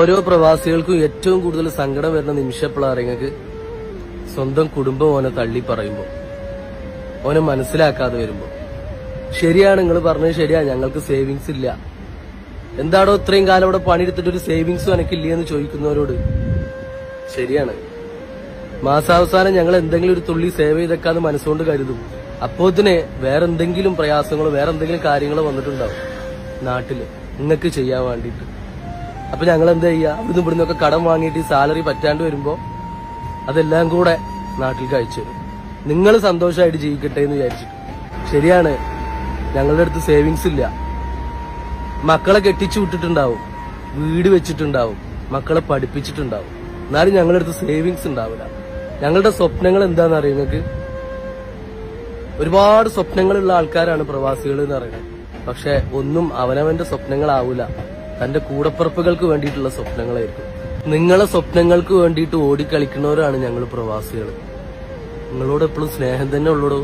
ഓരോ പ്രവാസികൾക്കും ഏറ്റവും കൂടുതൽ സങ്കടം വരുന്ന നിമിഷം എപ്പോഴാണ് നിങ്ങൾക്ക് സ്വന്തം കുടുംബം ഓനെ തള്ളി പറയുമ്പോ, ഓനെ മനസ്സിലാക്കാതെ വരുമ്പോ. ശരിയാണ്, നിങ്ങൾ പറഞ്ഞത് ശരിയാ, ഞങ്ങൾക്ക് സേവിങ്സ് ഇല്ല. എന്താടോ ഇത്രയും കാലം അവിടെ പണിയെടുത്തിട്ട് ഒരു സേവിങ്സും എനിക്കില്ലേ എന്ന് ചോദിക്കുന്നവരോട് ശരിയാണ്. മാസാവസാനം ഞങ്ങൾ എന്തെങ്കിലും ഒരു തുള്ളി സേവ് ചെയ്തേക്കാന്ന് മനസ്സുകൊണ്ട് കരുതും. അപ്പോത്തിന് വേറെന്തെങ്കിലും പ്രയാസങ്ങളോ വേറെന്തെങ്കിലും കാര്യങ്ങളോ വന്നിട്ടുണ്ടാവും നാട്ടില് നിങ്ങൾക്ക് ചെയ്യാൻ വേണ്ടിയിട്ട്. അപ്പൊ ഞങ്ങൾ എന്താ ചെയ്യുക? അവിടുന്ന് ഇവിടുന്നൊക്കെ കടം വാങ്ങിയിട്ട് സാലറി പറ്റാണ്ട് വരുമ്പോ അതെല്ലാം കൂടെ നാട്ടിൽ അയച്ചു തരും. നിങ്ങൾ സന്തോഷമായിട്ട് ജീവിക്കട്ടെ എന്ന് വിചാരിച്ചിട്ട്. ശരിയാണ്, ഞങ്ങളുടെ അടുത്ത് സേവിങ്സ് ഇല്ല. മക്കളെ കെട്ടിച്ചു വിട്ടിട്ടുണ്ടാവും, വീട് വെച്ചിട്ടുണ്ടാവും, മക്കളെ പഠിപ്പിച്ചിട്ടുണ്ടാവും. എന്നാലും ഞങ്ങളുടെ അടുത്ത് സേവിങ്സ് ഉണ്ടാവില്ല. ഞങ്ങളുടെ സ്വപ്നങ്ങൾ എന്താണെന്ന് അറിയാം നിങ്ങൾക്ക്? ഒരുപാട് സ്വപ്നങ്ങളുള്ള ആൾക്കാരാണ് പ്രവാസികൾ എന്ന് പറയുന്നത്. പക്ഷെ ഒന്നും അവനവന്റെ സ്വപ്നങ്ങളാവൂല, തന്റെ കൂടപ്പിറപ്പുകൾക്ക് വേണ്ടിയിട്ടുള്ള സ്വപ്നങ്ങളായിരിക്കും. നിങ്ങളെ സ്വപ്നങ്ങൾക്ക് വേണ്ടിയിട്ട് ഓടിക്കളിക്കുന്നവരാണ് ഞങ്ങൾ പ്രവാസികൾ. നിങ്ങളോട് എപ്പോഴും സ്നേഹം തന്നെ ഉള്ളൂ.